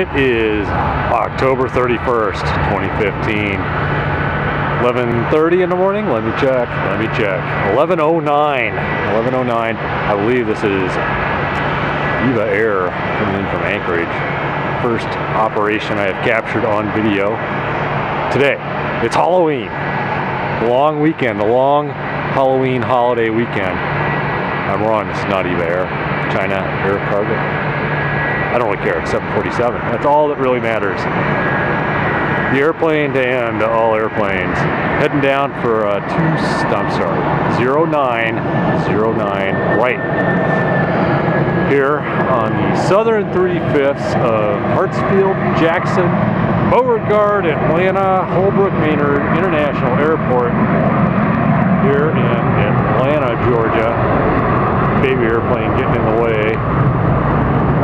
It is October 31st, 2015. 11:30 in the morning. Let me check. 11:09. I believe this is EVA Air coming in from Anchorage. First operation I have captured on video today. It's Halloween. The long weekend, the long Halloween holiday weekend. I'm wrong, this is not EVA Air. China Air Cargo. I don't really care, it's 747. That's all that really matters. The airplane to end all airplanes. Heading down for 0909 right. Here on the southern 3/5 of Hartsfield, Jackson, Beauregard, Atlanta, Holbrook, Maynard International Airport here in Atlanta, Georgia. Baby airplane getting in the way.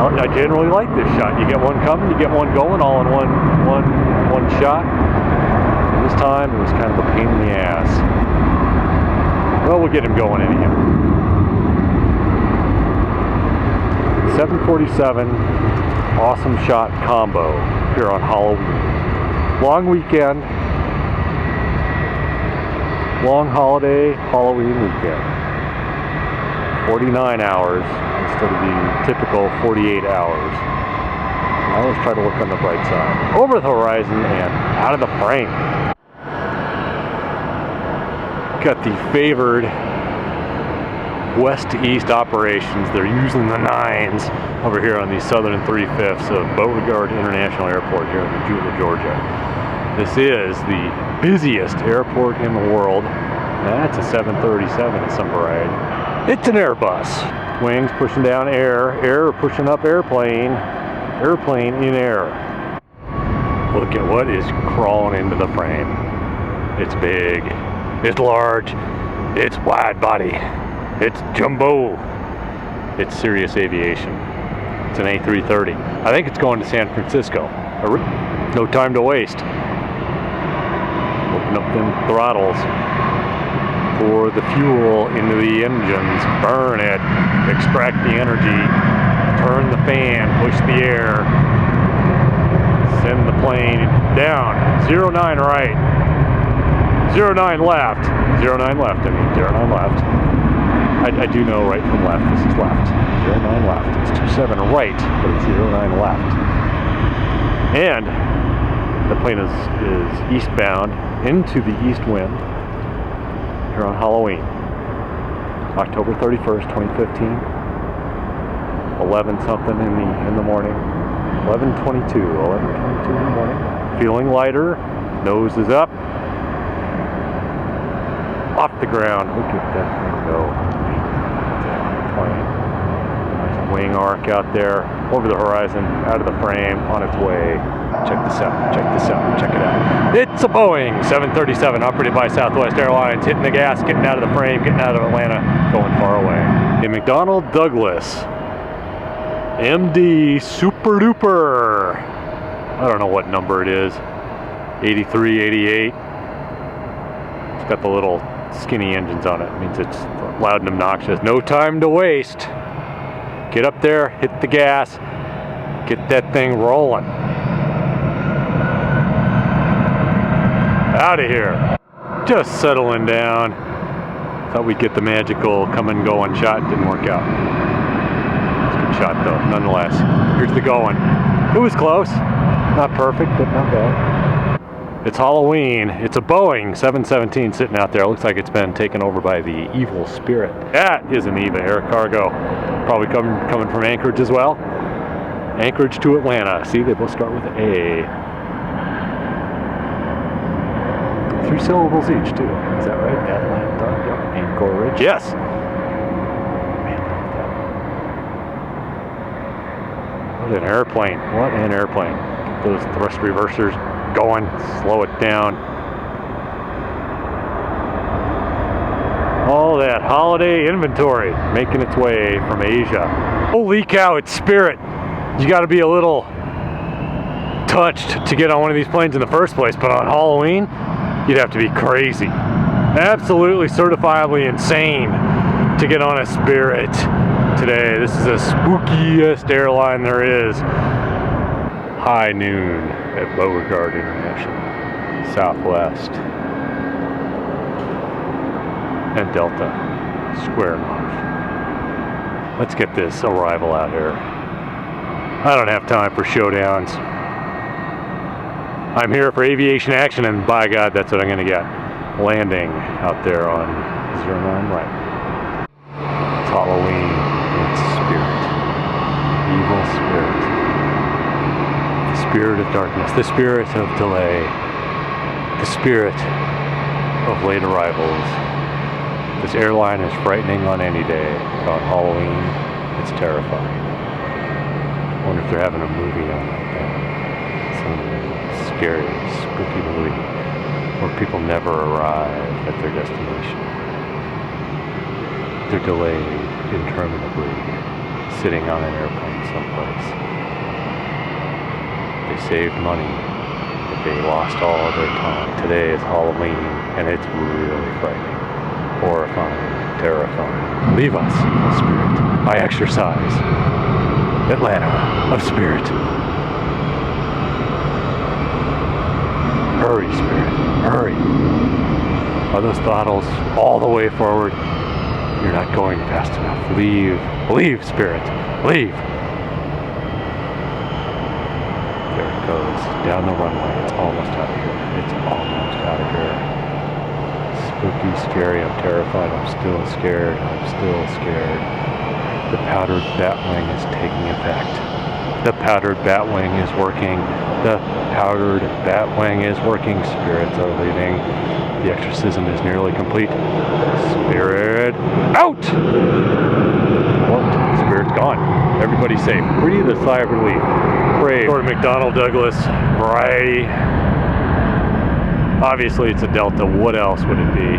I generally like this shot. You get one coming, you get one going, all in one shot. And this time it was kind of a pain in the ass. Well, we'll get him going anyhow. 747 awesome shot combo here on Halloween. Long weekend, long holiday Halloween weekend. 49 hours instead of the typical 48 hours. I always try to look on the bright side. Over the horizon and out of the frame. Got the favored west to east operations. They're using the 9s over here on the southern 3/5 of Beauregard International Airport here in Jewett, Georgia. This is the busiest airport in the world. That's a 737 of some variety. It's an Airbus. Wings pushing down air, air pushing up airplane, airplane in air. Look at what is crawling into the frame. It's big, it's large, it's wide body, it's jumbo, it's serious aviation. It's an A-330. I think it's going to San Francisco. No time to waste. Open up them throttles. Pour the fuel into the engines, burn it, extract the energy, turn the fan, push the air, send the plane down. 09 right, 09 left, 09 left, 09 left. I do know right from left, this is left. 09 left, it's 27 right, but it's 09 left. And the plane is eastbound into the east wind. Here on Halloween, October 31st, 2015, 11 something in the morning, 11:22 in the morning. Feeling lighter, nose is up, off the ground. Look at that thing go. Plane. Nice wing arc out there, over the horizon, out of the frame, on its way. Check this out, check it out. It's a Boeing 737 operated by Southwest Airlines, hitting the gas, getting out of the frame, getting out of Atlanta, going far away. A McDonnell Douglas MD Super Duper. I don't know what number it is. 83, 88. It's got the little skinny engines on it. It means it's loud and obnoxious. No time to waste. Get up there, hit the gas, get that thing rolling. Out of here. Just settling down. Thought we'd get the magical come and go on shot. Didn't work out. It's a good shot though, nonetheless. Here's the going. It was close. Not perfect, but not bad. It's Halloween. It's a Boeing 717 sitting out there. It looks like it's been taken over by the evil spirit. That is an EVA Air Cargo. Probably coming from Anchorage as well. Anchorage to Atlanta. See, they both start with A. 3 syllables each, too. Is that right? Atlanta, yep. Anchorage. Yes! Man, look at that. What an airplane. What an airplane. Get those thrust reversers going. Slow it down. All that holiday inventory making its way from Asia. Holy cow, it's Spirit. You got to be a little touched to get on one of these planes in the first place, but on Halloween, you'd have to be crazy. Absolutely certifiably insane to get on a Spirit today. This is the spookiest airline there is. high noon at Beauregard International, Southwest, and Delta, squaring off. Let's get this arrival out here. I don't have time for showdowns. I'm here for aviation action, and by God, that's what I'm gonna get. Landing out there on 09 right. It's Halloween, it's spirit. Evil spirit. The spirit of darkness, the spirit of delay, the spirit of late arrivals. This airline is frightening on any day, but on Halloween, it's terrifying. I wonder if they're having a movie on that thing. Some scary, spooky movie where people never arrive at their destination. They're delayed interminably, sitting on an airplane someplace. They saved money, but they lost all of their time. Today is Halloween, and it's really frightening. Horrifying, terrifying. Leave us, evil spirit. I exorcise. Atlanta of spirit. Hurry, spirit. Hurry. Are those throttles all the way forward? You're not going fast enough. Leave. Leave, spirit. Leave. There it goes. Down the runway. It's almost out of here. It's almost out of here. Spooky, scary, I'm terrified, I'm still scared, I'm still scared. The powdered batwing is taking effect. The powdered batwing is working. The powdered batwing is working. Spirits are leaving. The exorcism is nearly complete. Spirit out! What? Spirit's gone. Everybody's safe. Breathe a sigh of relief. Pray. Sort of McDonnell Douglas variety. Obviously it's a Delta, what else would it be?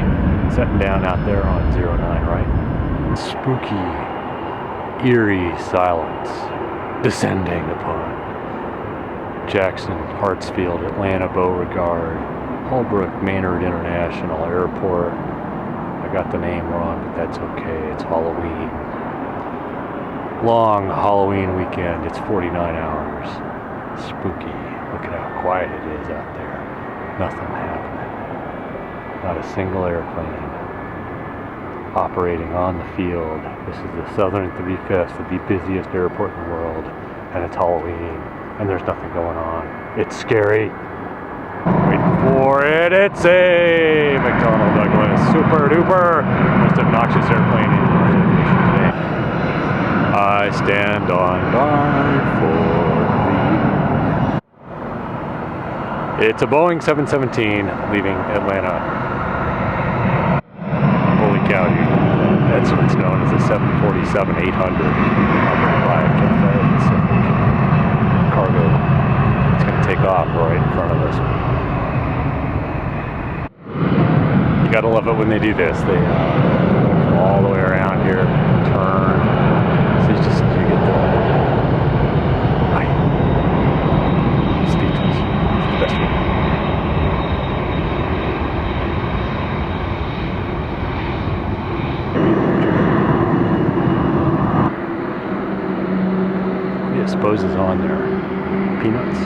Setting down out there on 09, right? Spooky, eerie silence descending upon Jackson, Hartsfield, Atlanta, Beauregard, Holbrook, Maynard International Airport. I got the name wrong, but that's okay, it's Halloween. Long Halloween weekend, it's 49 hours. Spooky, look at how quiet it is out there. Nothing happening. Not a single airplane operating on the field. This is the Southern 35th, the busiest airport in the world, and it's Halloween, and there's nothing going on. It's scary. Waiting for it. It's a McDonnell Douglas super duper most obnoxious airplane in aviation today. I stand on guard for. It's a Boeing 717 leaving Atlanta. Holy cow, dude. That's what's known as a 747-800 operated by Cathay Pacific cargo. It's going to take off right in front of us. You gotta love it when they do this. They come all the way around here, turn. So you get the speechless. It's the best one. What do you suppose is on there? Peanuts?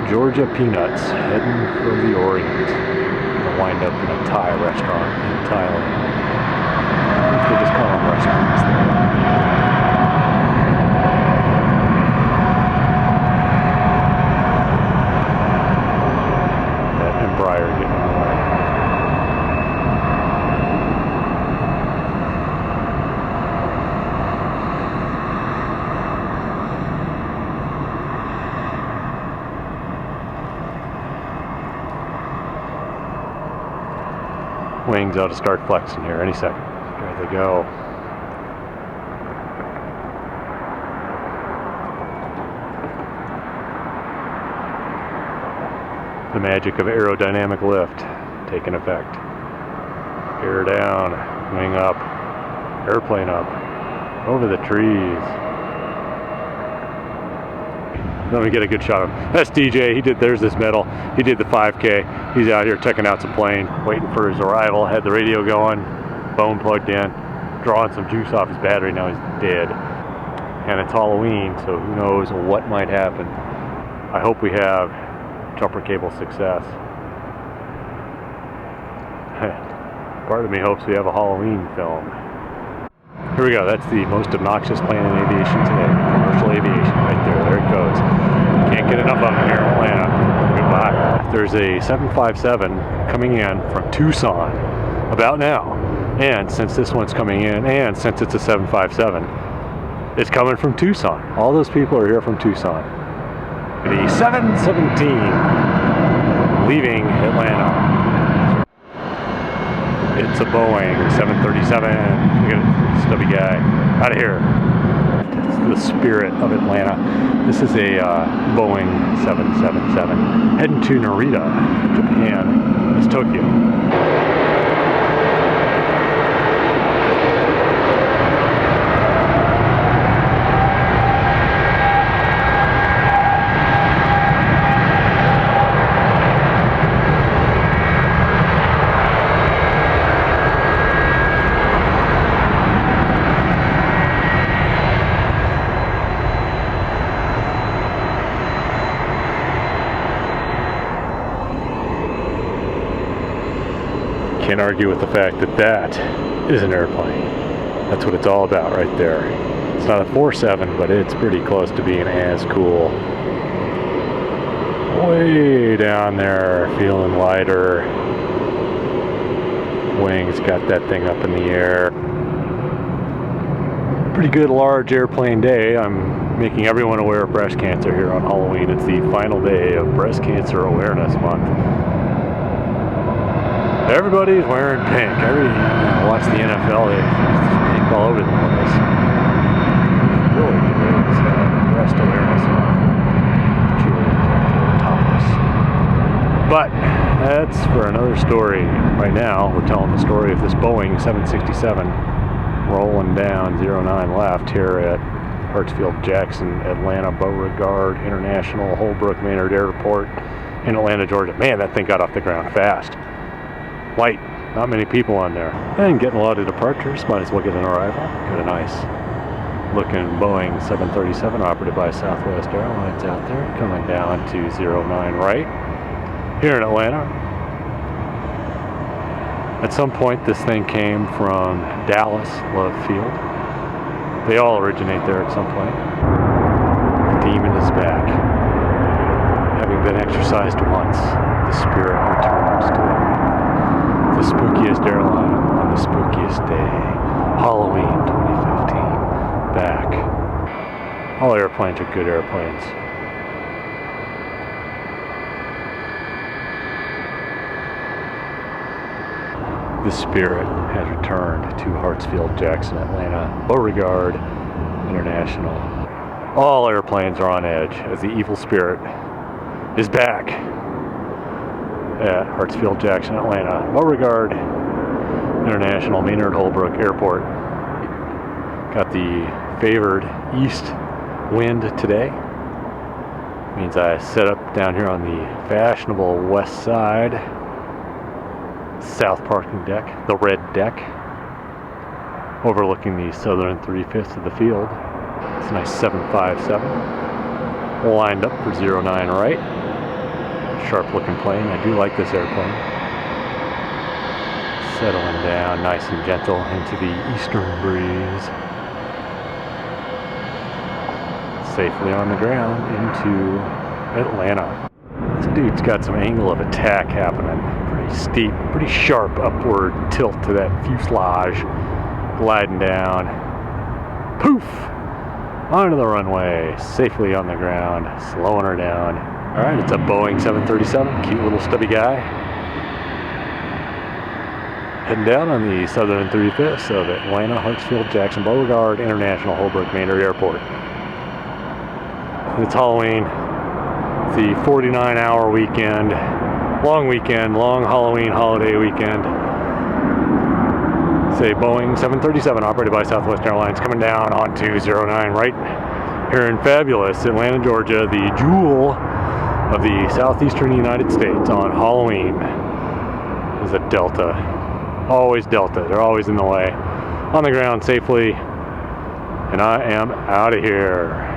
Georgia peanuts heading for the Orient. Gonna wind up in a Thai restaurant in Thailand. I think they just call them restaurants there. Embraer getting on the way. Wings ought to start flexing here any second. There they go. The magic of aerodynamic lift taking effect. Air down, wing up, airplane up, over the trees. Let me get a good shot of him. That's DJ. There's this medal. He did the 5K. He's out here checking out some plane, waiting for his arrival. Had the radio going, phone plugged in, drawing some juice off his battery. Now he's dead. and it's Halloween, so who knows what might happen. I hope we have jumper cable success. Part of me hopes we have a Halloween film. Here we go, that's the most obnoxious plane in aviation today. Commercial aviation, right there, there it goes. Can't get enough of them here in Atlanta. Goodbye. There's a 757 coming in from Tucson about now. And since this one's coming in, and since it's a 757, it's coming from Tucson. All those people are here from Tucson. The 717 leaving Atlanta. It's a Boeing 737. Look at it, stubby guy. Out of here. It's the spirit of Atlanta. This is a Boeing 777 heading to Narita, Japan. It's Tokyo. Can't argue with the fact that that is an airplane. That's what it's all about right there. It's not a 4.7, but it's pretty close to being as cool. Way down there, feeling lighter. Wings got that thing up in the air. Pretty good large airplane day. I'm making everyone aware of breast cancer here on Halloween. It's the final day of Breast Cancer Awareness Month. Everybody's wearing pink. Watch the NFL, there's pink all over the place. Really good. It's breast awareness month. Topless. But that's for another story. Right now, we're telling the story of this Boeing 767 rolling down 09 left here at Hartsfield, Jackson, Atlanta, Beauregard International, Holbrook Maynard Airport in Atlanta, Georgia. Man, that thing got off the ground fast. Light, not many people on there. And getting a lot of departures, might as well get an arrival. Got a nice looking Boeing 737 operated by Southwest Airlines out there, coming down to 09 right, here in Atlanta. At some point this thing came from Dallas, Love Field. They all originate there at some point. The demon is back. Having been exorcised once, the spirit returns to Atlanta. The spookiest airline on the spookiest day. Halloween 2015. Back. All airplanes are good airplanes. The spirit has returned to Hartsfield, Jackson, Atlanta, Beauregard International. All airplanes are on edge as the evil spirit is back at Hartsfield, Jackson, Atlanta, Beauregard International, Maynard Holbrook Airport. Got the favored east wind today. Means I set up down here on the fashionable west side, south parking deck, the red deck, overlooking the southern 3/5 of the field. It's a nice 757, lined up for 09 right. Sharp looking plane. I do like this airplane. Settling down nice and gentle into the eastern breeze. Safely on the ground into Atlanta. This dude's got some angle of attack happening. Pretty steep, pretty sharp upward tilt to that fuselage. Gliding down. Poof! Onto the runway. Safely on the ground. Slowing her down. Alright, it's a Boeing 737, cute little stubby guy. Heading down on the southern 3/5 of Atlanta, Hartsfield, Jackson, Beauregard International, Holbrook Maynard Airport. It's Halloween. It's the 49-hour weekend. Long Halloween holiday weekend. It's a Boeing 737 operated by Southwest Airlines coming down onto 09 right here in fabulous Atlanta, Georgia, the jewel of the southeastern United States on Halloween. Is a Delta. Always Delta. They're always in the way. On the ground safely. and I am out of here.